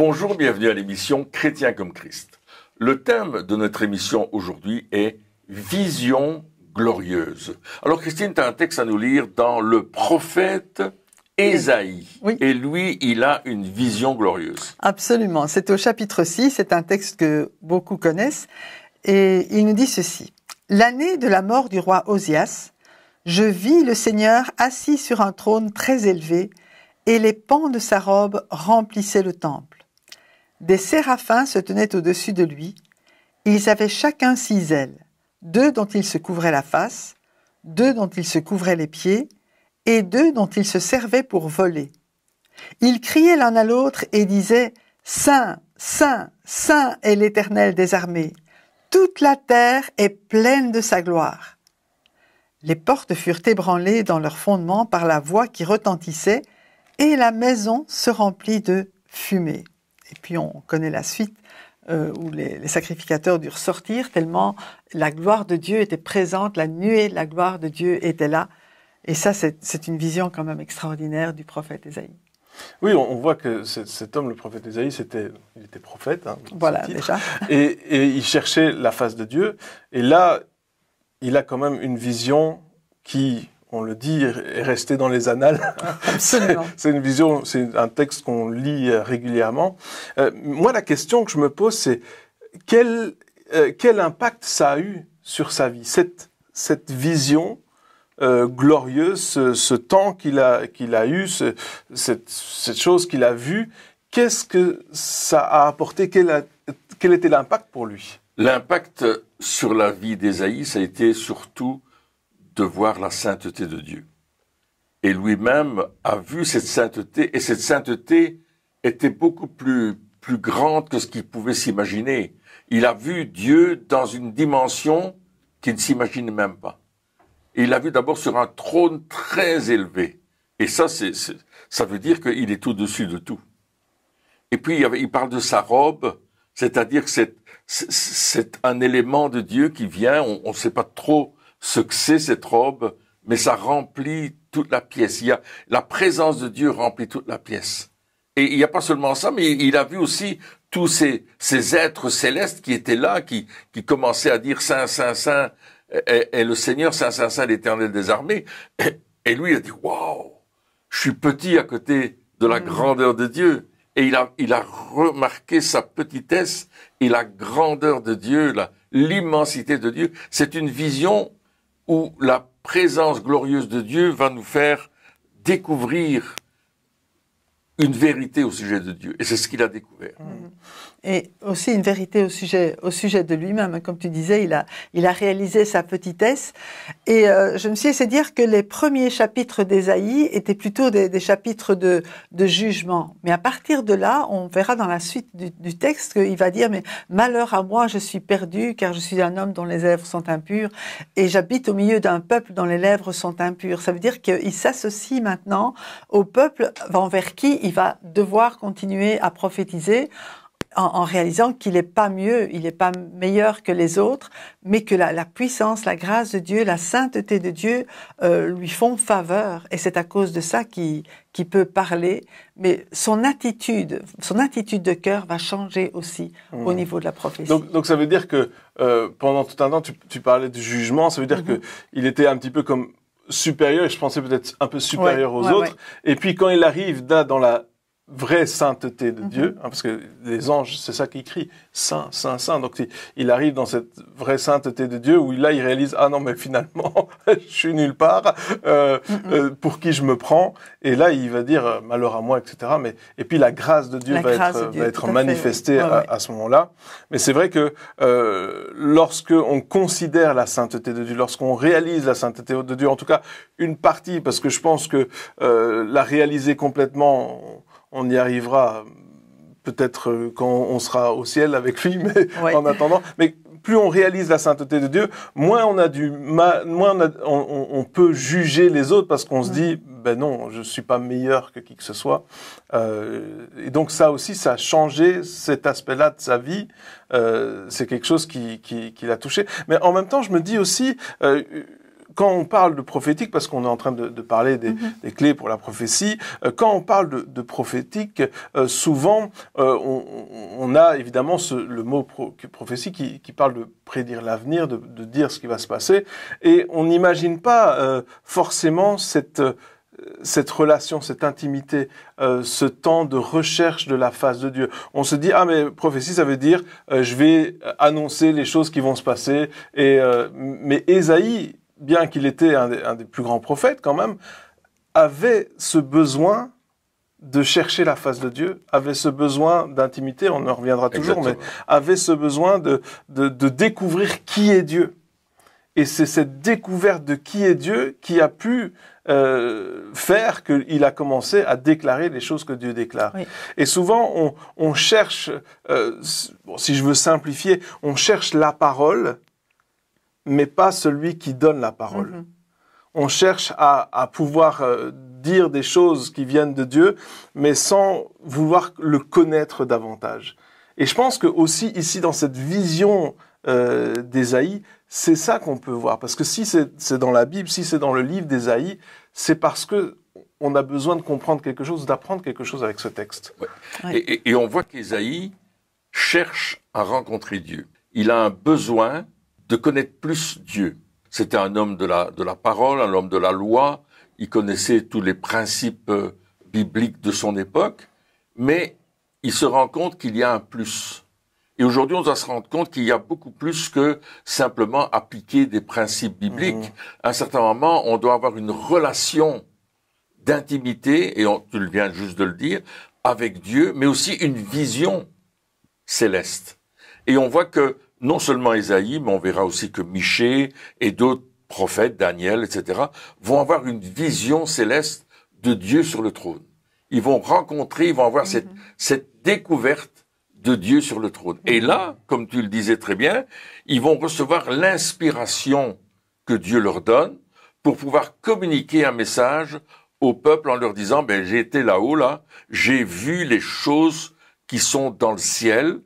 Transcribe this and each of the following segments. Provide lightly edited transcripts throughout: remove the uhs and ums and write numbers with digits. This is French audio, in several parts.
Bonjour, bienvenue à l'émission Chrétien comme Christ. Le thème de notre émission aujourd'hui est Vision glorieuse. Alors Christine, tu as un texte à nous lire dans le prophète Ésaïe. Oui. Et lui, il a une vision glorieuse. Absolument. C'est au chapitre 6, c'est un texte que beaucoup connaissent. Et il nous dit ceci. L'année de la mort du roi Osias, je vis le Seigneur assis sur un trône très élevé, et les pans de sa robe remplissaient le temple. Des séraphins se tenaient au-dessus de lui. Ils avaient chacun 6 ailes, 2 dont ils se couvraient la face, 2 dont ils se couvraient les pieds, et 2 dont ils se servaient pour voler. Ils criaient l'un à l'autre et disaient « Saint, Saint, Saint est l'Éternel des armées. Toute la terre est pleine de sa gloire. » Les portes furent ébranlées dans leur fondement par la voix qui retentissait, et la maison se remplit de fumée. Et puis on connaît la suite, où les sacrificateurs durent sortir, tellement la gloire de Dieu était présente, la nuée de la gloire de Dieu était là. Et ça, c'est une vision quand même extraordinaire du prophète Ésaïe. Oui, on voit que cet homme, le prophète Ésaïe, il était prophète. Hein, voilà, déjà. Et il cherchait la face de Dieu. Et là, il a quand même une vision qui, on le dit, est restée dans les annales. Absolument. C'est une vision, c'est un texte qu'on lit régulièrement. Moi, la question que je me pose, c'est quel impact ça a eu sur sa vie, cette vision glorieuse, ce temps qu'il a eu, cette chose qu'il a vue, qu'est-ce que ça a apporté, quel était l'impact pour lui? L'impact sur la vie d'Ésaïe, ça a été surtout de voir la sainteté de Dieu. Et lui-même a vu cette sainteté, et cette sainteté était beaucoup plus grande que ce qu'il pouvait s'imaginer. Il a vu Dieu dans une dimension qu'il ne s'imaginait même pas. Et il l'a vu d'abord sur un trône très élevé. Et ça, ça veut dire qu'il est au-dessus de tout. Et puis, il parle de sa robe, c'est-à-dire que c'est un élément de Dieu qui vient, on ne sait pas trop ce que c'est cette robe, mais ça remplit toute la pièce. La présence de Dieu remplit toute la pièce. Et il n'y a pas seulement ça, mais il a vu aussi tous ces êtres célestes qui étaient là, qui commençaient à dire Saint, Saint, Saint, est le Seigneur, Saint, Saint, Saint, l'Éternel des armées. Et lui, il a dit, waouh, je suis petit à côté de la grandeur de Dieu. Et il a remarqué sa petitesse et la grandeur de Dieu, l'immensité de Dieu. C'est une vision où la présence glorieuse de Dieu va nous faire découvrir une vérité au sujet de Dieu. Et c'est ce qu'il a découvert. Et aussi une vérité au sujet de lui-même. Comme tu disais, il a réalisé sa petitesse. Et je me suis laissé dire que les premiers chapitres d'Ésaïe étaient plutôt des chapitres de jugement. Mais à partir de là, on verra dans la suite du texte qu'il va dire « Mais malheur à moi, je suis perdu, car je suis un homme dont les lèvres sont impures, et j'habite au milieu d'un peuple dont les lèvres sont impures. » Ça veut dire qu'il s'associe maintenant au peuple envers qui il va devoir continuer à prophétiser, en réalisant qu'il n'est pas mieux, il n'est pas meilleur que les autres, mais que la puissance, la grâce de Dieu, la sainteté de Dieu lui font faveur. Et c'est à cause de ça qu'il peut parler. Mais son attitude de cœur va changer aussi au niveau de la prophétie. Donc ça veut dire que pendant tout un temps, tu parlais du jugement, ça veut dire qu'il était un petit peu comme supérieur, et je pensais peut-être un peu supérieur aux autres. Et puis quand il arrive dans la vraie sainteté de Dieu, hein, parce que les anges, c'est ça qu'ils crient, Saint, Saint, Saint. Donc il arrive dans cette vraie sainteté de Dieu où là il réalise, ah non mais finalement je suis nulle part, pour qui je me prends, et là il va dire malheur à moi, etc. Et puis la grâce de Dieu va être manifestée à ce moment-là. Mais c'est vrai que lorsque on considère la sainteté de Dieu, lorsqu'on réalise la sainteté de Dieu, en tout cas une partie, parce que je pense que la réaliser complètement, on y arrivera peut-être quand on sera au ciel avec lui, mais en attendant. Mais plus on réalise la sainteté de Dieu, moins on a du mal, on peut juger les autres parce qu'on se dit, ben non, je suis pas meilleur que qui que ce soit. Et donc ça aussi, ça a changé cet aspect-là de sa vie. C'est quelque chose qui l'a touché. Mais en même temps, je me dis aussi, quand on parle de prophétique, parce qu'on est en train de parler des clés pour la prophétie, quand on parle de prophétique, souvent on a évidemment le mot prophétie qui parle de prédire l'avenir, de dire ce qui va se passer, et on n'imagine pas forcément cette relation, cette intimité, ce temps de recherche de la face de Dieu. On se dit, ah mais prophétie, ça veut dire je vais annoncer les choses qui vont se passer. Mais Ésaïe, bien qu'il était un des plus grands prophètes quand même, avait ce besoin de chercher la face de Dieu, avait ce besoin d'intimité, on en reviendra toujours, Exactement. Mais avait ce besoin de découvrir qui est Dieu. Et c'est cette découverte de qui est Dieu qui a pu faire qu'il a commencé à déclarer les choses que Dieu déclare. Oui. Et souvent, on cherche, si je veux simplifier, on cherche la parole, mais pas celui qui donne la parole. Mm-hmm. On cherche à pouvoir dire des choses qui viennent de Dieu, mais sans vouloir le connaître davantage. Et je pense que aussi ici, dans cette vision d'Ésaïe, c'est ça qu'on peut voir. Parce que si c'est dans la Bible, si c'est dans le livre d'Ésaïe, c'est parce que on a besoin de comprendre quelque chose, d'apprendre quelque chose avec ce texte. Ouais. Ouais. Et on voit qu'Ésaïe cherche à rencontrer Dieu. Il a un besoin de connaître plus Dieu. C'était un homme de la parole, un homme de la loi. Il connaissait tous les principes bibliques de son époque, mais il se rend compte qu'il y a un plus. Et aujourd'hui, on doit se rendre compte qu'il y a beaucoup plus que simplement appliquer des principes bibliques. À un certain moment, on doit avoir une relation d'intimité, et tu viens juste de le dire, avec Dieu, mais aussi une vision céleste. Et on voit que non seulement Ésaïe, mais on verra aussi que Michée et d'autres prophètes, Daniel, etc., vont avoir une vision céleste de Dieu sur le trône. Ils vont rencontrer, ils vont avoir cette découverte de Dieu sur le trône. Et là, comme tu le disais très bien, ils vont recevoir l'inspiration que Dieu leur donne pour pouvoir communiquer un message au peuple en leur disant, ben, j'ai été là-haut, là, j'ai vu les choses qui sont dans le ciel,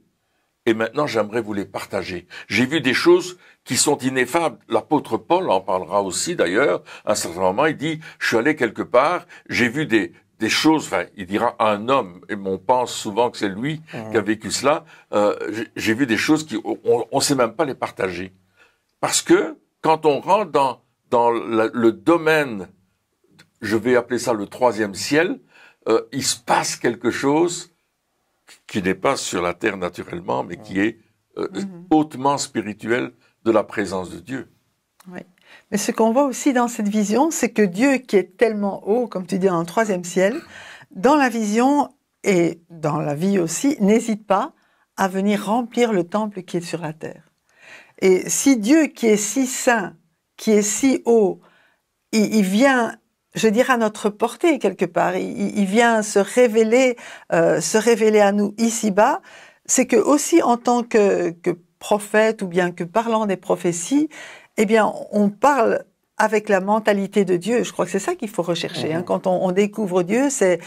et maintenant j'aimerais vous les partager. J'ai vu des choses qui sont ineffables. L'apôtre Paul en parlera aussi d'ailleurs. À un certain moment, il dit, je suis allé quelque part, j'ai vu des choses, enfin, il dira un homme, et on pense souvent que c'est lui qui a vécu cela, j'ai vu des choses on sait même pas les partager. Parce que, quand on rentre dans le domaine, je vais appeler ça le troisième ciel, il se passe quelque chose qui n'est pas sur la terre naturellement, mais qui est hautement spirituel de la présence de Dieu. Oui. Mais ce qu'on voit aussi dans cette vision, c'est que Dieu qui est tellement haut, comme tu dis, dans le troisième ciel, dans la vision et dans la vie aussi, n'hésite pas à venir remplir le temple qui est sur la terre. Et si Dieu qui est si saint, qui est si haut, il vient, je dirais, à notre portée quelque part, il vient se révéler à nous ici-bas, c'est que aussi en tant que prophète ou bien que parlant des prophéties, eh bien, on parle avec la mentalité de Dieu. Je crois que c'est ça qu'il faut rechercher. Quand on découvre Dieu, c'est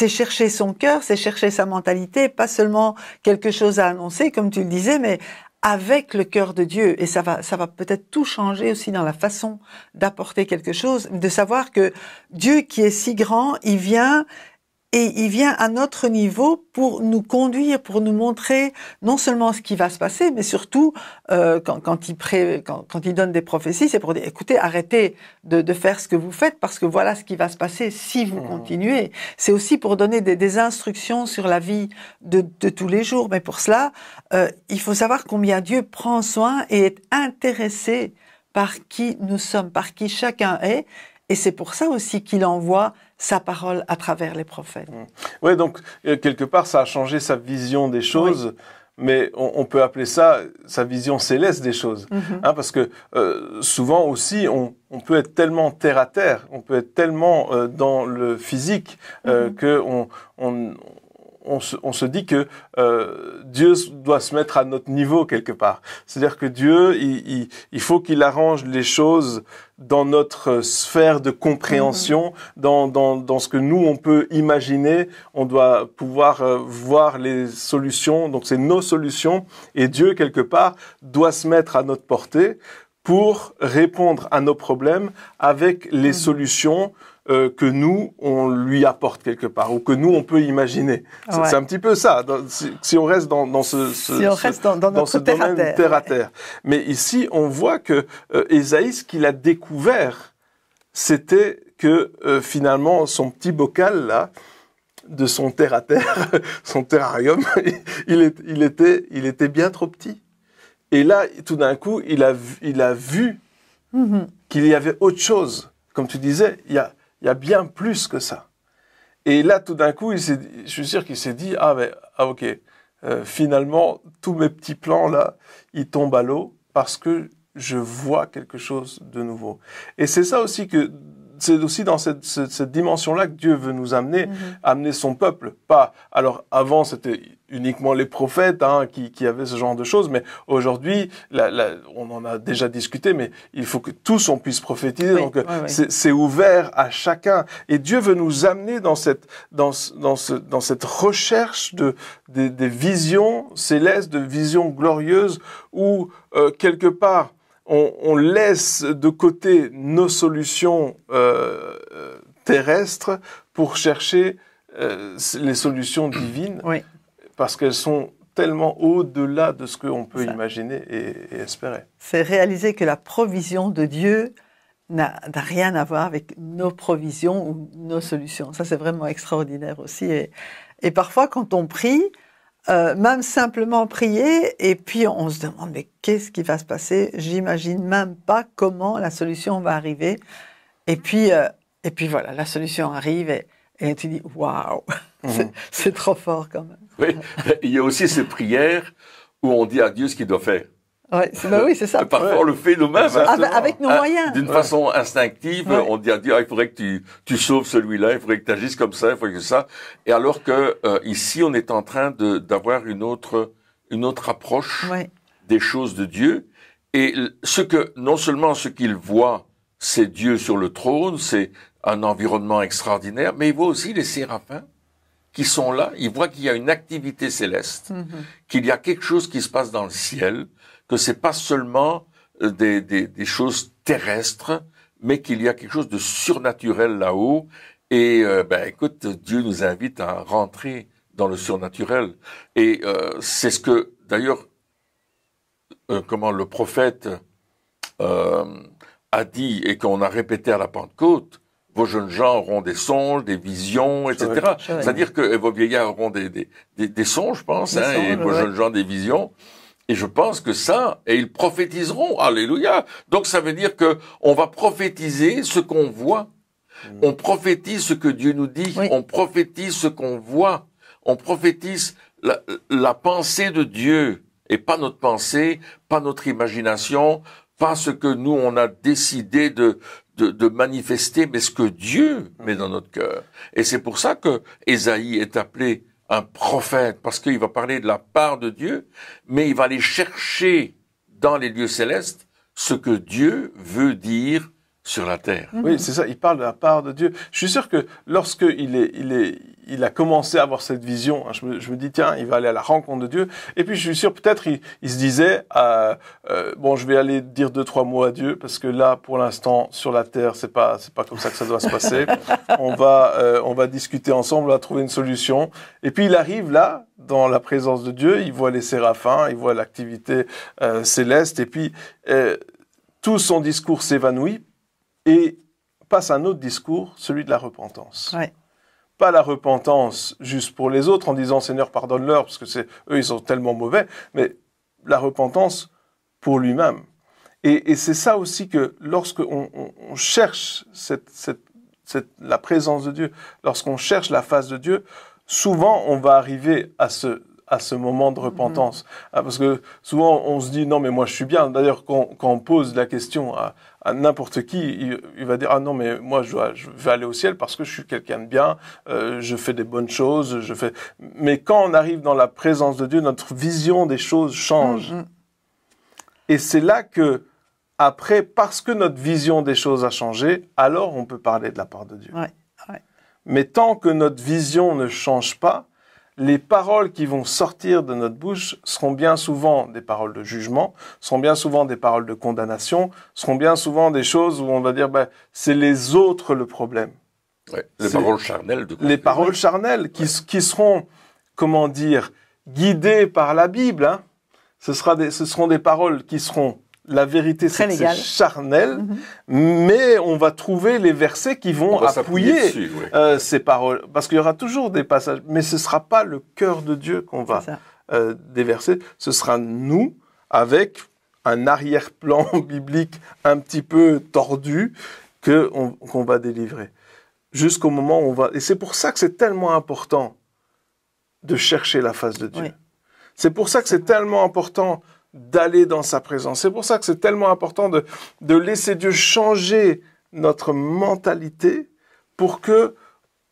chercher son cœur, c'est chercher sa mentalité, pas seulement quelque chose à annoncer, comme tu le disais, mais avec le cœur de Dieu. Et ça va peut-être tout changer aussi dans la façon d'apporter quelque chose, de savoir que Dieu qui est si grand, il vient à notre niveau pour nous conduire, pour nous montrer non seulement ce qui va se passer, mais surtout quand il donne des prophéties, c'est pour dire écoutez, arrêtez de faire ce que vous faites parce que voilà ce qui va se passer si vous continuez. C'est aussi pour donner des instructions sur la vie de tous les jours. Mais pour cela, il faut savoir combien Dieu prend soin et est intéressé par qui nous sommes, par qui chacun est. Et c'est pour ça aussi qu'il envoie sa parole à travers les prophètes. Oui, donc quelque part, ça a changé sa vision des choses, mais on peut appeler ça sa vision céleste des choses. Parce que souvent aussi, on peut être tellement terre à terre, on peut être tellement dans le physique que on se dit que Dieu doit se mettre à notre niveau quelque part. C'est-à-dire que Dieu, il faut qu'il arrange les choses dans notre sphère de compréhension, dans ce que nous, on peut imaginer. On doit pouvoir voir les solutions. Donc, c'est nos solutions. Et Dieu, quelque part, doit se mettre à notre portée pour répondre à nos problèmes avec les solutions que nous, on lui apporte quelque part, ou que nous, on peut imaginer. Ouais. C'est un petit peu ça, si on reste dans ce domaine terre à terre. Mais ici, on voit que Ésaïe, ce qu'il a découvert, c'était que finalement, son petit bocal, là, de son terre à terre, son terrarium, il était bien trop petit. Et là, tout d'un coup, il a vu qu'il y avait autre chose. Comme tu disais, il y a bien plus que ça. Et là, tout d'un coup, je suis sûr qu'il s'est dit, ok, finalement, tous mes petits plans là, ils tombent à l'eau parce que je vois quelque chose de nouveau. Et c'est ça aussi c'est aussi dans cette dimension-là que Dieu veut nous amener, amener son peuple. Pas, alors avant c'était uniquement les prophètes qui avaient ce genre de choses, mais aujourd'hui, on en a déjà discuté, mais il faut que tous on puisse prophétiser. Oui, donc c'est ouvert à chacun. Et Dieu veut nous amener dans cette recherche des visions célestes, de visions glorieuses, où quelque part on laisse de côté nos solutions terrestres pour chercher les solutions divines, parce qu'elles sont tellement au-delà de ce qu'on peut imaginer et espérer. C'est réaliser que la provision de Dieu n'a rien à voir avec nos provisions ou nos solutions. Ça, c'est vraiment extraordinaire aussi. Et parfois, quand on prie, même simplement prier, et puis on se demande mais qu'est-ce qui va se passer? J'imagine même pas comment la solution va arriver. Et puis voilà, la solution arrive et tu dis waouh, c'est trop fort quand même. Oui, il y a aussi ces prières où on dit à Dieu ce qu'il doit faire. Ouais, c'est ça. Parfois, on le fait nous-mêmes. Avec nos moyens. D'une façon instinctive, on dit à Dieu, il faudrait que tu sauves celui-là, il faudrait que tu agisses comme ça, il faudrait que ça. Et alors que ici, on est en train d'avoir une autre approche des choses de Dieu. Et non seulement ce qu'il voit, c'est Dieu sur le trône, c'est un environnement extraordinaire, mais il voit aussi les séraphins qui sont là. Il voit qu'il y a une activité céleste, qu'il y a quelque chose qui se passe dans le ciel, que c'est pas seulement des choses terrestres, mais qu'il y a quelque chose de surnaturel là-haut. Et écoute, Dieu nous invite à rentrer dans le surnaturel. Et c'est ce que, d'ailleurs, le prophète a dit et qu'on a répété à la Pentecôte. Vos jeunes gens auront des songes, des visions, etc. C'est-à-dire que vos vieillards auront des songes, je pense, et vos jeunes gens des visions. Et je pense que et ils prophétiseront. Alléluia. Donc ça veut dire que on va prophétiser ce qu'on voit. On prophétise ce que Dieu nous dit. On prophétise ce qu'on voit. On prophétise la pensée de Dieu. Et pas notre pensée, pas notre imagination, pas ce que nous on a décidé de manifester, mais ce que Dieu met dans notre cœur. Et c'est pour ça que Ésaïe est appelé un prophète, parce qu'il va parler de la part de Dieu, mais il va aller chercher dans les lieux célestes ce que Dieu veut dire sur la terre. Oui, c'est ça, il parle de la part de Dieu. Je suis sûr que lorsque il a commencé à avoir cette vision, je me dis, tiens, il va aller à la rencontre de Dieu. Et puis, je suis sûr, peut-être, il se disait, je vais aller dire 2-3 mots à Dieu, parce que là, pour l'instant, sur la terre, c'est pas comme ça que ça doit se passer. On va discuter ensemble, on va trouver une solution. Et puis, il arrive là, dans la présence de Dieu, il voit les séraphins, il voit l'activité céleste, et puis, tout son discours s'évanouit, et passe un autre discours, celui de la repentance. Ouais. Pas la repentance juste pour les autres en disant Seigneur pardonne-leur parce que eux ils sont tellement mauvais, mais la repentance pour lui-même. Et c'est ça aussi que lorsque on cherche la présence de Dieu, lorsqu'on cherche la face de Dieu, souvent on va arriver à ce moment de repentance. Parce que souvent on se dit non mais moi je suis bien. D'ailleurs quand on pose la question à n'importe qui, il va dire ah non mais moi je vais aller au ciel parce que je suis quelqu'un de bien, je fais des bonnes choses, mais quand on arrive dans la présence de Dieu, notre vision des choses change. Et c'est là que après, parce que notre vision des choses a changé, alors on peut parler de la part de Dieu. Ouais. Mais tant que notre vision ne change pas, les paroles qui vont sortir de notre bouche seront bien souvent des paroles de jugement, seront bien souvent des paroles de condamnation, seront bien souvent des choses où on va dire, c'est les autres le problème. Ouais, les paroles charnelles. Les paroles charnelles qui seront, comment dire, guidées par la Bible. Hein. Ce seront des paroles qui seront, la vérité c'est charnel, mais on va trouver les versets qui vont appuyer dessus, ces paroles. Parce qu'il y aura toujours des passages, mais ce ne sera pas le cœur de Dieu qu'on va déverser. Ce sera nous, avec un arrière-plan biblique un petit peu tordu, qu'on va délivrer. Jusqu'au moment où on va... Et c'est pour ça que c'est tellement important de chercher la face de Dieu. Oui. C'est pour ça que c'est tellement important d'aller dans sa présence. C'est pour ça que c'est tellement important de laisser Dieu changer notre mentalité pour que,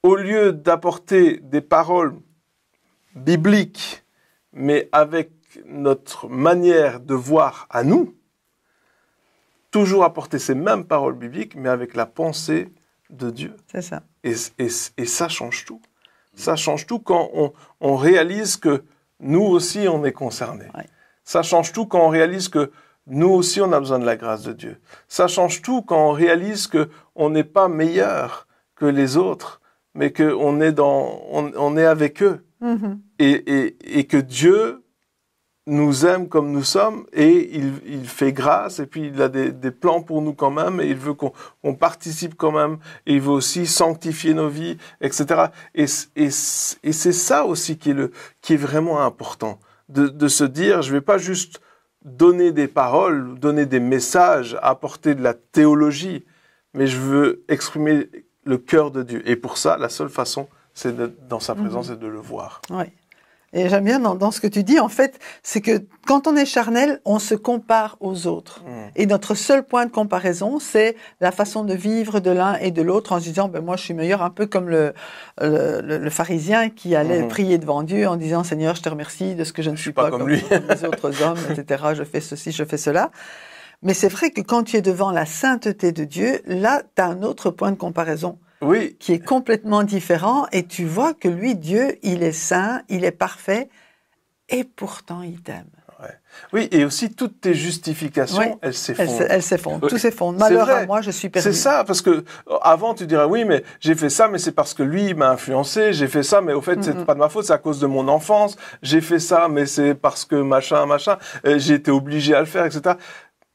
au lieu d'apporter des paroles bibliques, mais avec notre manière de voir à nous, toujours apporter ces mêmes paroles bibliques, mais avec la pensée de Dieu. C'est ça. Et ça change tout. Ça change tout quand on réalise que nous aussi, on est concernés. Ouais. Ça change tout quand on réalise que nous aussi, on a besoin de la grâce de Dieu. Ça change tout quand on réalise que on n'est pas meilleur que les autres, mais qu'on est on est avec eux. Mm-hmm. Et que Dieu nous aime comme nous sommes et il fait grâce et puis il a des plans pour nous quand même et il veut qu'on participe quand même et il veut aussi sanctifier nos vies, etc. Et c'est ça aussi qui est vraiment important, de se dire je vais pas juste donner des paroles, donner des messages, apporter de la théologie, mais je veux exprimer le cœur de Dieu. Et pour ça, la seule façon, c'est dans sa présence et de le voir. Oui. Et j'aime bien dans ce que tu dis, en fait, c'est que quand on est charnel, on se compare aux autres. Et notre seul point de comparaison, c'est la façon de vivre de l'un et de l'autre en se disant, moi je suis meilleur, un peu comme le pharisien qui allait prier devant Dieu en disant, Seigneur, je te remercie de ce que je ne suis pas comme lui. Comme les autres hommes, etc. Je fais ceci, je fais cela. Mais c'est vrai que quand tu es devant la sainteté de Dieu, là, tu as un autre point de comparaison. Oui. Qui est complètement différent, et tu vois que lui, Dieu, il est saint, il est parfait, et pourtant il t'aime. Ouais. Oui, et aussi toutes tes justifications, elles s'effondrent. Elles s'effondrent, tout s'effondre. Malheur à moi, je suis perdu. C'est ça, parce que avant tu dirais oui, mais j'ai fait ça, mais c'est parce que lui il m'a influencé. J'ai fait ça, mais au fait c'est pas de ma faute, c'est à cause de mon enfance. J'ai fait ça, mais c'est parce que machin. J'ai été obligé à le faire, etc.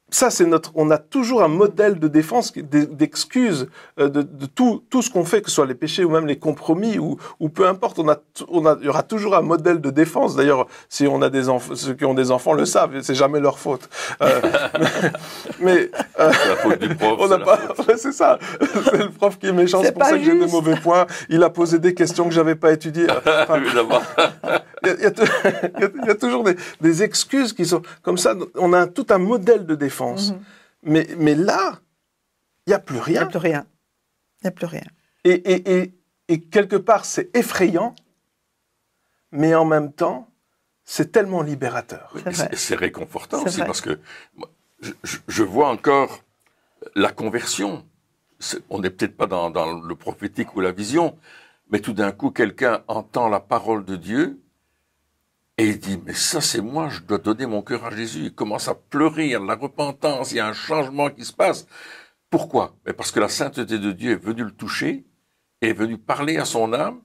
Ça, on a toujours un modèle de défense, d'excuses de tout ce qu'on fait, que ce soit les péchés ou même les compromis ou peu importe. Il y aura toujours un modèle de défense. D'ailleurs, si on a ceux qui ont des enfants le savent, c'est jamais leur faute. Mais c'est la faute du prof. C'est ça. C'est le prof qui est méchant. C'est pour ça que j'ai des mauvais points. Il a posé des questions que j'avais pas étudiées. Il y a toujours des excuses qui sont comme ça. On a tout un modèle de défense. Mais là, il n'y a plus rien. Il n'y a plus rien. Il n'y a plus rien. Et quelque part, c'est effrayant, mais en même temps, c'est tellement libérateur. Oui, c'est réconfortant aussi, parce que je vois encore la conversion. On n'est peut-être pas dans le prophétique ou la vision, mais tout d'un coup, quelqu'un entend la parole de Dieu, et il dit, mais ça c'est moi, je dois donner mon cœur à Jésus. Il commence à pleurer, il y a de la repentance, il y a un changement qui se passe. Pourquoi? Parce que la sainteté de Dieu est venue le toucher, est venue parler à son âme,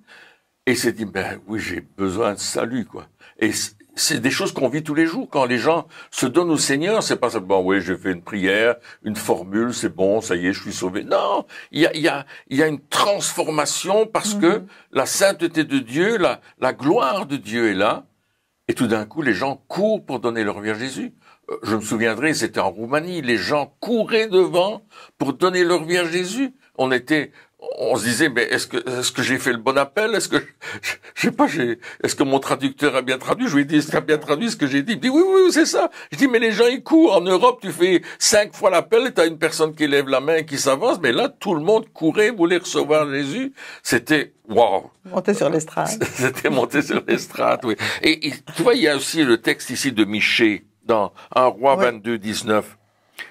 et il s'est dit, oui, j'ai besoin de salut, quoi. Et c'est des choses qu'on vit tous les jours. Quand les gens se donnent au Seigneur, c'est pas simplement, oui, j'ai fait une prière, une formule, c'est bon, ça y est, je suis sauvé. Non, il y a une transformation parce que la sainteté de Dieu, la gloire de Dieu est là. Et tout d'un coup, les gens courent pour donner leur vie à Jésus. Je me souviendrai, c'était en Roumanie, les gens couraient devant pour donner leur vie à Jésus. On se disait, mais est-ce que j'ai fait le bon appel? Est-ce que, je sais pas, est-ce que mon traducteur a bien traduit? Je lui ai dit, est-ce qu'il a bien traduit ce que j'ai dit? Il me dit, oui, c'est ça. Je dis, mais les gens, ils courent. En Europe, tu fais 5 fois l'appel et t'as une personne qui lève la main et qui s'avance. Mais là, tout le monde courait, voulait recevoir Jésus. C'était, waouh. Monter sur l'estrade. C'était monter sur l'estrade, oui. Et tu vois, il y a aussi le texte ici de Michée, dans 1 Roi 22, 19.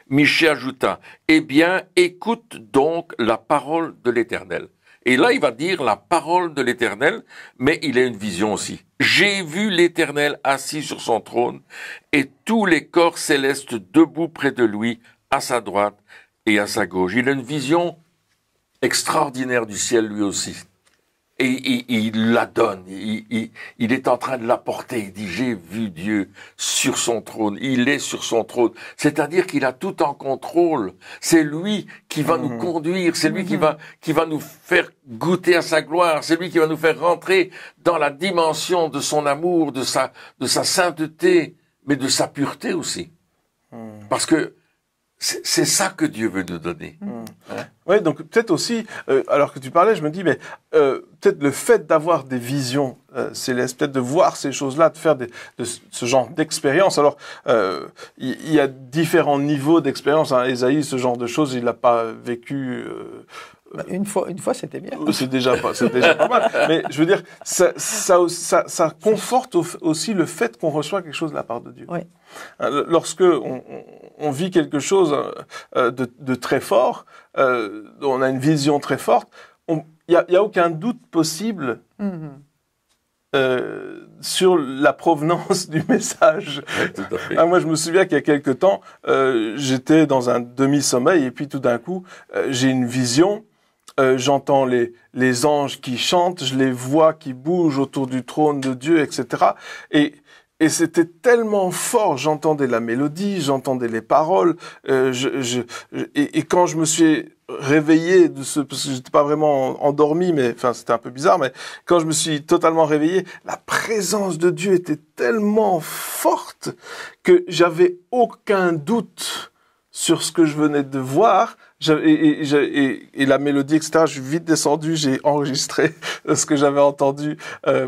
Michée ajouta, eh bien, écoute donc la parole de l'Éternel. Et là, il va dire la parole de l'Éternel, mais il a une vision aussi. J'ai vu l'Éternel assis sur son trône et tous les corps célestes debout près de lui, à sa droite et à sa gauche. Il a une vision extraordinaire du ciel lui aussi. Et il la donne, il est en train de la porter, il dit, j'ai vu Dieu sur son trône, il est sur son trône, c'est-à-dire qu'il a tout en contrôle, c'est lui qui va nous conduire, c'est lui qui va nous faire goûter à sa gloire, c'est lui qui va nous faire rentrer dans la dimension de son amour, de sa sainteté, mais de sa pureté aussi. Parce que c'est ça que Dieu veut nous donner. Oui, donc peut-être aussi, alors que tu parlais, je me dis, mais peut-être le fait d'avoir des visions célestes, peut-être de voir ces choses-là, de faire de ce genre d'expérience. Alors, il y a différents niveaux d'expérience. Hein. Ésaïe, ce genre de choses, il l'a pas vécu. Une fois, c'était bien. C'est déjà pas mal. Mais je veux dire, ça conforte aussi le fait qu'on reçoit quelque chose de la part de Dieu. Oui. Lorsque on vit quelque chose de très fort, on a une vision très forte, il y a aucun doute possible sur la provenance du message. Ouais, tout à fait. Moi, je me souviens qu'il y a quelque temps, j'étais dans un demi-sommeil et puis tout d'un coup, j'ai une vision. J'entends les anges qui chantent, je les vois qui bougent autour du trône de Dieu, etc. Et c'était tellement fort, j'entendais la mélodie, j'entendais les paroles, et quand je me suis réveillé parce que j'étais pas vraiment endormi, mais enfin c'était un peu bizarre, mais quand je me suis totalement réveillé, la présence de Dieu était tellement forte que j'avais aucun doute sur ce que je venais de voir. Et la mélodie, etc., je suis vite descendu, j'ai enregistré ce que j'avais entendu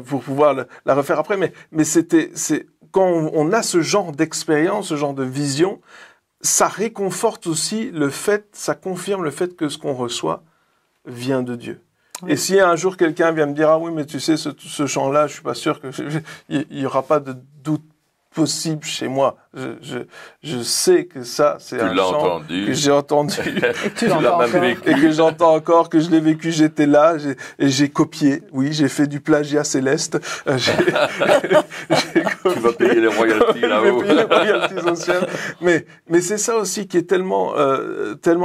pour pouvoir la refaire après. Mais c'est quand on a ce genre d'expérience, ce genre de vision, ça réconforte aussi ça confirme le fait que ce qu'on reçoit vient de Dieu. Oui. Et si un jour quelqu'un vient me dire, ah oui, mais tu sais, ce chant-là, je suis pas sûr il y aura pas de doute possible chez moi. Je sais que ça, c'est un chant que j'ai entendu et que j'entends encore, que je l'ai vécu, j'étais là, et j'ai copié. Oui, j'ai fait du plagiat céleste. Tu vas payer les royalties là-haut. Les royalties sociales. Mais c'est ça aussi qui est tellement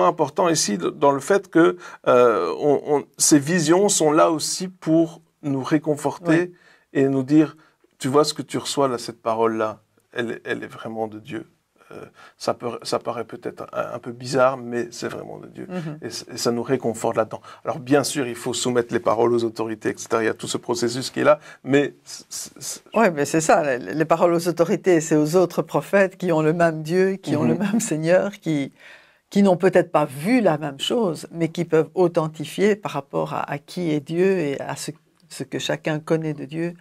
important ici, dans le fait que ces visions sont là aussi pour nous réconforter et nous dire, tu vois ce que tu reçois là, cette parole-là, elle est vraiment de Dieu. Ça paraît peut-être un peu bizarre, mais c'est vraiment de Dieu. Et ça nous réconforte là-dedans. Alors bien sûr, il faut soumettre les paroles aux autorités, etc. Il y a tout ce processus qui est là, mais... Oui, mais c'est ça, les paroles aux autorités, c'est aux autres prophètes qui ont le même Dieu, qui ont le même Seigneur, qui n'ont peut-être pas vu la même chose, mais qui peuvent authentifier par rapport à qui est Dieu et à ce que chacun connaît de Dieu.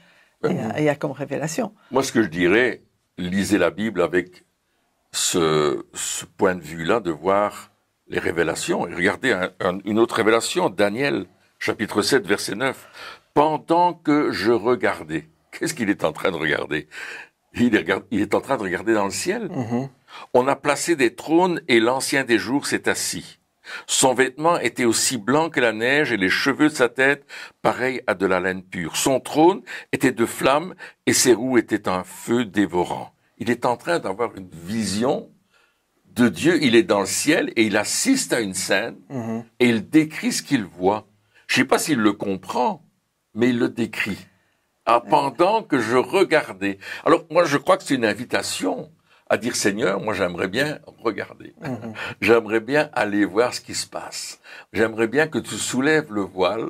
Et a comme révélation. Moi, ce que je dirais, lisez la Bible avec ce point de vue-là, de voir les révélations. Et regardez une autre révélation, Daniel, chapitre 7, verset 9. Pendant que je regardais, qu'est-ce qu'il est en train de regarder ? Il est en train de regarder dans le ciel. On a placé des trônes et l'Ancien des jours s'est assis. Son vêtement était aussi blanc que la neige et les cheveux de sa tête pareils à de la laine pure. Son trône était de flammes et ses roues étaient un feu dévorant. Il est en train d'avoir une vision de Dieu. Il est dans le ciel et il assiste à une scène et il décrit ce qu'il voit. Je ne sais pas s'il le comprend, mais il le décrit. Pendant que je regardais. Alors moi je crois que c'est une invitation à dire, Seigneur, moi j'aimerais bien regarder. J'aimerais bien aller voir ce qui se passe. J'aimerais bien que tu soulèves le voile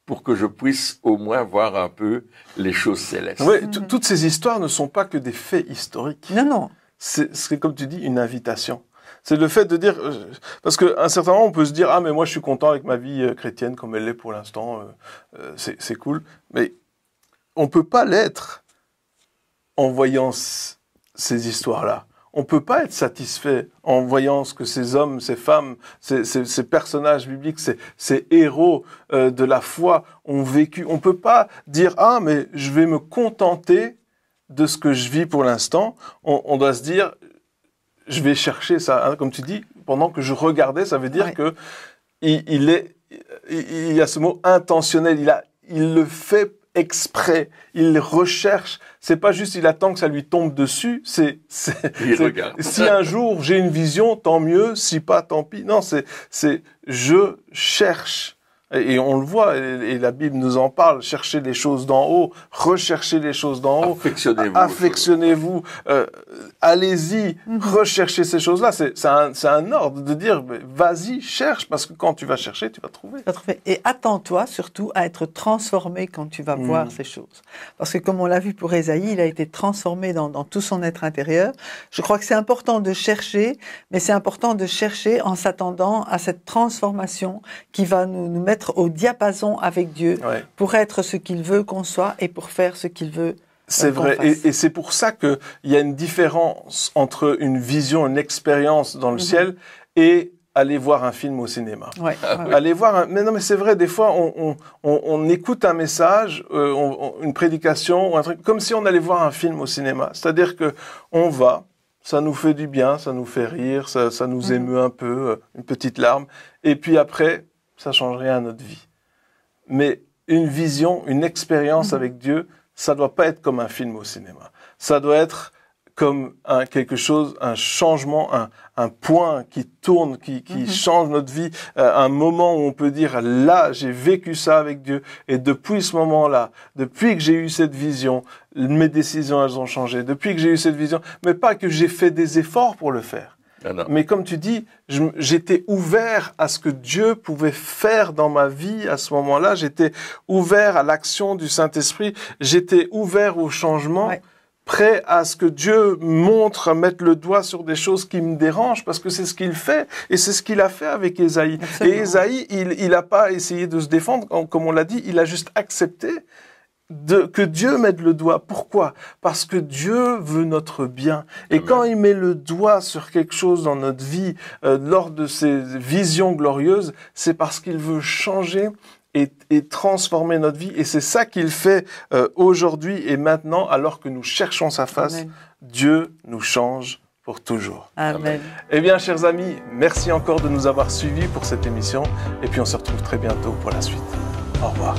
pour que je puisse au moins voir un peu les choses célestes. Oui, toutes ces histoires ne sont pas que des faits historiques. Non. C'est comme tu dis, une invitation. C'est le fait de dire, parce qu'à un certain moment on peut se dire, ah mais moi je suis content avec ma vie chrétienne comme elle est pour l'instant, c'est cool. Mais on peut pas l'être en voyant ces histoires-là. On peut pas être satisfait en voyant ce que ces hommes, ces femmes, ces personnages bibliques, ces héros de la foi ont vécu. On peut pas dire, ah, mais je vais me contenter de ce que je vis pour l'instant. On doit se dire, je vais chercher ça. Hein, comme tu dis, pendant que je regardais, ça veut dire que il est il y a ce mot intentionnel. Il le fait exprès. Il recherche. C'est pas juste il attend que ça lui tombe dessus. Regarde. Si un jour j'ai une vision, tant mieux. Si pas, tant pis. Non, c'est je cherche. Et on le voit, et la Bible nous en parle, cherchez les choses d'en haut, recherchez les choses d'en haut, affectionnez-vous, allez-y, recherchez ces choses-là. C'est un ordre de dire, vas-y, cherche, parce que quand tu vas chercher, tu vas trouver. Et attends-toi surtout à être transformé quand tu vas voir ces choses. Parce que comme on l'a vu pour Ésaïe, il a été transformé dans tout son être intérieur. Je crois que c'est important de chercher, mais c'est important de chercher en s'attendant à cette transformation qui va nous mettre au diapason avec Dieu pour être ce qu'il veut qu'on soit et pour faire ce qu'il veut c'est vrai, et c'est pour ça qu'il y a une différence entre une vision, une expérience dans le ciel et aller voir un film au cinéma. Aller voir mais non, mais c'est vrai, des fois on écoute un message, une prédication ou un truc comme si on allait voir un film au cinéma. C'est-à-dire que on va, ça nous fait du bien, ça nous fait rire, ça nous émeut un peu, une petite larme, et puis après ça change rien à notre vie. Mais une vision, une expérience avec Dieu, ça doit pas être comme un film au cinéma. Ça doit être comme quelque chose, un changement, un point qui tourne, qui change notre vie, un moment où on peut dire, là, j'ai vécu ça avec Dieu, et depuis ce moment-là, depuis que j'ai eu cette vision, mes décisions, elles ont changé. Depuis que j'ai eu cette vision, mais pas que j'ai fait des efforts pour le faire. Mais comme tu dis, j'étais ouvert à ce que Dieu pouvait faire dans ma vie à ce moment-là. J'étais ouvert à l'action du Saint-Esprit. J'étais ouvert au changement, prêt à ce que Dieu montre, mette le doigt sur des choses qui me dérangent, parce que c'est ce qu'il fait. Et c'est ce qu'il a fait avec Ésaïe. Absolument. Et Ésaïe, il n'a pas essayé de se défendre, comme on l'a dit, il a juste accepté que Dieu mette le doigt. Pourquoi? Parce que Dieu veut notre bien. Et Amen. Quand il met le doigt sur quelque chose dans notre vie, lors de ces visions glorieuses, c'est parce qu'il veut changer et transformer notre vie. Et c'est ça qu'il fait aujourd'hui et maintenant, alors que nous cherchons sa face. Amen. Dieu nous change pour toujours. Amen. Eh bien, chers amis, merci encore de nous avoir suivis pour cette émission. Et puis, on se retrouve très bientôt pour la suite. Au revoir.